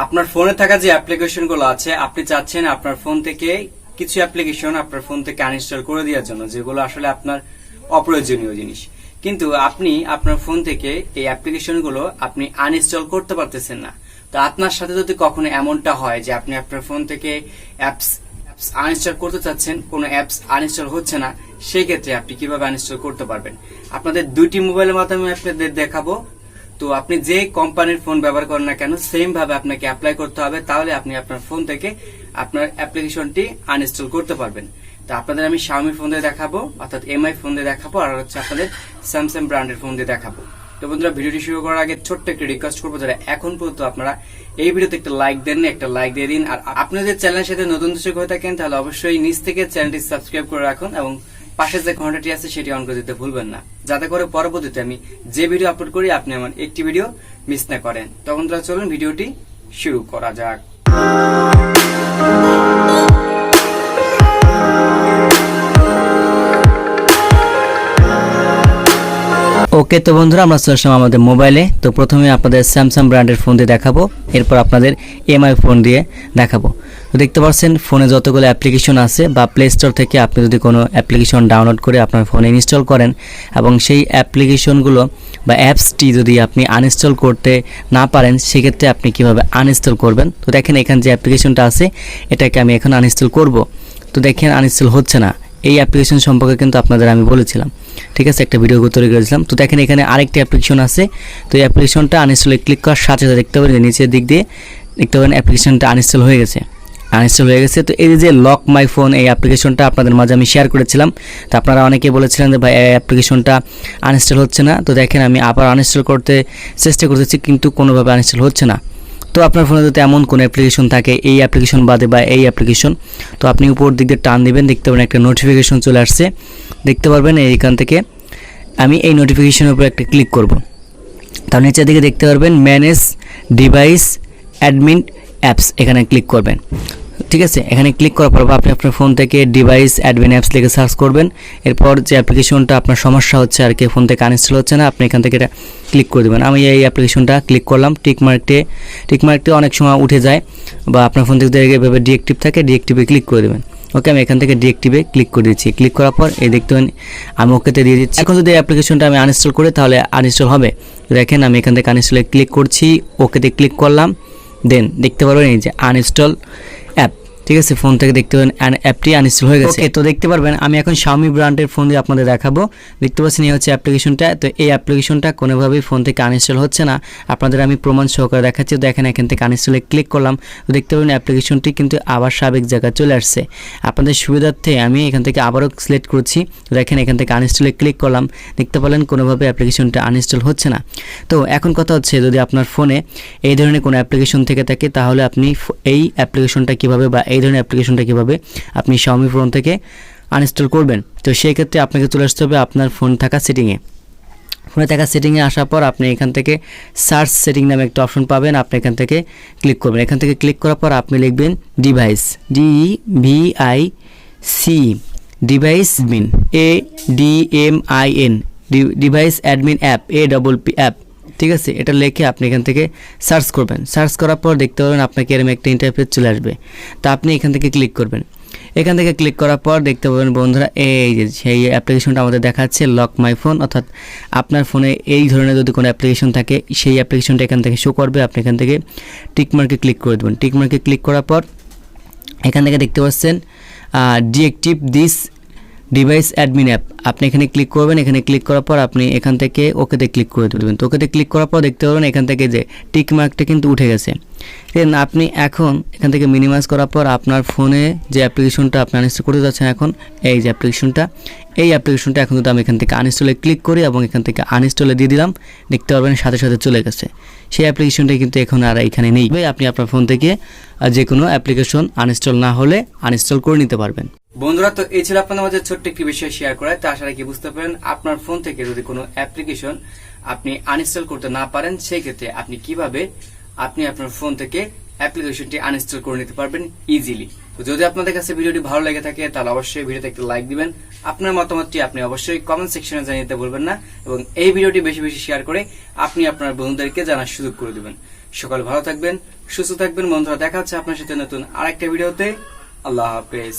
আপনার ফোনে থাকা যে অ্যাপ্লিকেশনগুলো আছে আপনি চাচ্ছেন আপনার ফোন থেকে কিছু অ্যাপ্লিকেশন আপনার ফোন থেকে আনইনস্টল করে দেওয়ার জন্য, যেগুলো আসলে আপনার অপ্রয়োজনীয় জিনিস, কিন্তু আপনি আপনার ফোন থেকে এই অ্যাপ্লিকেশনগুলো আপনি আনইনস্টল করতে পারতেছেন না। তো আপনার সাথে যদি কখনো এমনটা হয় যে আপনি আপনার ফোন থেকে অ্যাপস আনইনস্টল করতে চাচ্ছেন, কোনো অ্যাপস আনইনস্টল হচ্ছে না, সেই ক্ষেত্রে আপনি কিভাবে আনইনস্টল করতে পারবেন আপনাদের দুইটি মোবাইলের মাধ্যমে আপনাদের দেখাবো। তো আপনি যে কোম্পানির ফোন ব্যবহার করেন না কেন সেম ভাবে আপনাকে অ্যাপ্লাই করতে হবে, তাহলে আপনি আপনার ফোন থেকে আপনার অ্যাপ্লিকেশনটি আনইনস্টল করতে পারবেন। তো আপনাদের আমি Xiaomi ফোন দিয়ে দেখাবো, অর্থাৎ MI ফোন দিয়ে দেখাবো, আর হচ্ছে আপনাদের স্যামসাং ব্র্যান্ডের ফোন দিয়ে দেখাবো। তো বন্ধুরা, ভিডিওটি শুরু করার আগে ছোট্ট একটা রিকোয়েস্ট করবো, যারা এখন পর্যন্ত আপনারা এই ভিডিওতে একটা লাইক দেননি, একটা লাইক দিয়ে দিন। আর আপনাদের চ্যানেলের সাথে নতুন দর্শক হয়ে থাকেন তাহলে অবশ্যই নিচ থেকে চ্যানেলটি সাবস্ক্রাইব করে রাখুন এবং পাশে যে ঘন্টাটি আছে সেটি অন করে দিতে ভুলবেন না, যাতে করে পরবর্তীতে আমি যে ভিডিও আপলোড করি আপনি আমার একটি ভিডিও মিস না করেন। তখন তারা চলুন ভিডিওটি শুরু করা যাক। ওকে, তো বন্ধুরা আমরা চলে আসলাম আমাদের মোবাইলে। তো প্রথমে আপনাদের স্যামসাং ব্র্যান্ডের ফোন দিয়ে দেখাবো, এরপর আপনাদের MI ফোন দিয়ে দেখাবো। তো দেখতে পাচ্ছেন ফোনে যতগুলো অ্যাপ্লিকেশন আছে বা প্লে স্টোর থেকে আপনি যদি কোনো অ্যাপ্লিকেশন ডাউনলোড করে আপনার ফোনে ইনস্টল করেন এবং সেই অ্যাপ্লিকেশনগুলো বা অ্যাপসটি যদি আপনি আনইনস্টল করতে না পারেন, সেক্ষেত্রে আপনি কিভাবে আনইনস্টল করবেন। তো দেখেন এখানে যে অ্যাপ্লিকেশনটা আছে এটাকে আমি এখন আনইনস্টল করব। তো দেখেন আনইনস্টল হচ্ছে না। এই অ্যাপ্লিকেশন সম্পর্কে কিন্তু আপনাদের আমি বলেছিলাম, ঠিক আছে, একটা ভিডিও তৈরি করেছিলাম। তো দেখেন এখানে আরেকটি অ্যাপ্লিকেশন আছে। তো এই অ্যাপ্লিকেশনটা আনইনস্টলে ক্লিক করার সাথে সাথে দেখতে পাবেন নিচের দিক দিয়ে দেখতে পাবেন অ্যাপ্লিকেশনটা আনইনস্টল হয়ে গেছে। তো এই যে লক মাই ফোন, এই অ্যাপ্লিকেশনটা আপনাদের মাঝে আমি শেয়ার করেছিলাম। তো আপনারা অনেকে বলেছিলেন যে ভাই এই অ্যাপ্লিকেশনটা আনইনস্টল হচ্ছে না। তো দেখেন আমি আবার আনইনস্টল করতে চেষ্টা করতেছি কিন্তু কোনোভাবে আনইনস্টল হচ্ছে না। তো আপনার ফোনে যদি এমন কোনো অ্যাপ্লিকেশন থাকে, এই অ্যাপ্লিকেশন বাদে বা এই অ্যাপ্লিকেশন, তো আপনি উপর দিক দিয়ে টান দিবেন, দেখতে পাবেন একটা নোটিফিকেশন চলে আসছে, দেখতে পারবেন। এইখান থেকে আমি এই নোটিফিকেশনের উপর একটা ক্লিক করব। তার নিচের দিকে দেখতে পারবেন ম্যানেজ ডিভাইস অ্যাডমিন অ্যাপস, এখানে ক্লিক করবেন। ঠিক আছে, এখানে ক্লিক করার পর আপনি আপনার ফোন থেকে ডিভাইস অ্যাডমিন অ্যাপস লিখে সার্চ করবেন। এরপর যে অ্যাপ্লিকেশনটা আপনার সমস্যা হচ্ছে আর কি, ফোন থেকে আনইনস্টল হচ্ছে না, আপনি এখান থেকে এটা ক্লিক করে দেবেন। আমি এই অ্যাপ্লিকেশনটা ক্লিক করলাম, টিকমার্কটি অনেক সময় উঠে যায় বা আপনার ফোন থেকে এভাবে ডিএক্টিভ থাকে, ডিএক্টিভে ক্লিক করে দেবেন। ওকে, আমি এখান থেকে ডিএক্টিভে ক্লিক করে দিচ্ছি। ক্লিক করার পর এই দেখতে পাবেন আমি ওকেতে দিয়ে দিচ্ছি। এখন যদি এই অ্যাপ্লিকেশনটা আমি আনইনস্টল করি তাহলে আনইনস্টল হবে। দেখেন আমি এখান থেকে আনইনস্টলে ক্লিক করছি, ওকেতে ক্লিক করলাম, দেন দেখতে পারবেন এই যে আনইনস্টল অ্যাপ, ঠিক আছে, ফোন থেকে দেখতে পাবেন অ্যাপটি আনইনস্টল হয়ে গেছে। তো দেখতে পারবেন আমি এখন Xiaomi ব্র্যান্ডের ফোন দিয়ে আপনাদের দেখাবো। দেখতে পাচ্ছেন এই হচ্ছে অ্যাপ্লিকেশনটা। তো এই অ্যাপ্লিকেশনটা কোনোভাবেই ফোন থেকে আনইনস্টল হচ্ছে না, আপনাদের আমি প্রমাণ সহকারে দেখাচ্ছি। তো দেখেন এখান থেকে আনইনস্টলে ক্লিক করলাম, তো দেখতে পাবেন অ্যাপ্লিকেশনটি কিন্তু আবার স্বাভাবিক জায়গায় চলে আসছে। আপনাদের সুবিধার্থে আমি এখান থেকে আবারও সিলেক্ট করছি। তো দেখেন এখান থেকে আনইনস্টলে ক্লিক করলাম, দেখতে পেলেন কোনোভাবে অ্যাপ্লিকেশনটা আনইনস্টল হচ্ছে না। তো এখন কথা হচ্ছে যদি আপনার ফোনে এই ধরনের কোনো অ্যাপ্লিকেশন থেকে থাকে তাহলে আপনি এই অ্যাপ্লিকেশনটা কীভাবে বা এই ধরনের অ্যাপ্লিকেশনটা কীভাবে আপনি Xiaomi ফোন থেকে আনইনস্টল করবেন। তো সেই ক্ষেত্রে আপনাকে চলে আসতে হবে আপনার ফোন থাকা সেটিংয়ে। ফোনে থাকা সেটিংয়ে আসার পর আপনি এখান থেকে সার্চ সেটিং নামে একটা অপশন পাবেন, আপনি এখান থেকে ক্লিক করবেন। এখান থেকে ক্লিক করার পর আপনি লিখবেন ডিভাইস, DEVICE, ডিভাইস মিন ADMIN, device admin app, APP app, ঠিক আছে। এটা লিখে আপনি এখান থেকে সার্চ করবেন। সার্চ করার পর দেখতে পাবেন আপনাকে এরকম একটা ইন্টারফেস চলে আসবে। তা আপনি এখান থেকে ক্লিক করবেন। এখান থেকে ক্লিক করার পর দেখতে পাবেন বন্ধুরা এই যে সেই অ্যাপ্লিকেশনটা আমাদের দেখাচ্ছে লক মাই ফোন, অর্থাৎ আপনার ফোনে এই ধরনের যদি কোনো অ্যাপ্লিকেশন থাকে সেই অ্যাপ্লিকেশনটা এখান থেকে শো করবে। আপনি এখান থেকে টিকমার্কে ক্লিক করে দেবেন। টিকমার্কে ক্লিক করার পর এখান থেকে দেখতে পাচ্ছেন deactive this device admin app, আপনি এখানে ক্লিক করবেন। এখানে ক্লিক করার পর আপনি এখান থেকে ওকেতে ক্লিক করে দেবেন। তো ওকেতে ক্লিক করার পর দেখতে পাবেন এখান থেকে যে টিক মার্কটা কিন্তু উঠে গেছে। দেন আপনি এখন এখান থেকে মিনিমাইজ করার পর আপনার ফোনে যে অ্যাপ্লিকেশনটা আপনি আনইনস্টল করতে যাচ্ছেন এখন এই যে এই অ্যাপ্লিকেশনটা এখন যদি আমি এখান থেকে আনইনস্টলে ক্লিক করি এবং এখান থেকে আনইনস্টলে দিয়ে দিলাম, দেখতে পারবেন সাথে সাথে চলে গেছে। সেই অ্যাপ্লিকেশনটা কিন্তু এখন আর এখানে নেই। আপনি আপনার ফোন থেকে যে কোনো অ্যাপ্লিকেশন আনইনস্টল না হলে আনইনস্টল করে নিতে পারবেন। বন্ধুরা, তো এই ছিল আপনাদের মাঝে ছোট্ট একটি বিষয় শেয়ার করা। তো আশা রাখি বুঝতে পারেন আপনার ফোন থেকে যদি কোনো অ্যাপ্লিকেশন আপনি আনইনস্টল করতে না পারেন সেই ক্ষেত্রে আপনি কিভাবে আপনি আপনার ফোন থেকে অ্যাপ্লিকেশনটি আনইনস্টল করে নিতে পারবেন ইজিলি। তো যদি আপনাদের কাছে ভিডিওটি ভালো লেগে থাকে তাহলে অবশ্যই ভিডিওতে একটা লাইক দিবেন। আপনার মতামতটি আপনি অবশ্যই কমেন্ট সেকশনে জানিয়ে দিতে ভুলবেন না এবং এই ভিডিওটি বেশি বেশি শেয়ার করে আপনি আপনার বন্ধুদেরকে জানার সুযোগ করে দিবেন। সকলে ভালো থাকবেন, সুস্থ থাকবেন বন্ধুরা। দেখা হচ্ছে আপনার সাথে নতুন আরেকটা ভিডিওতে। আল্লাহ হাফেজ।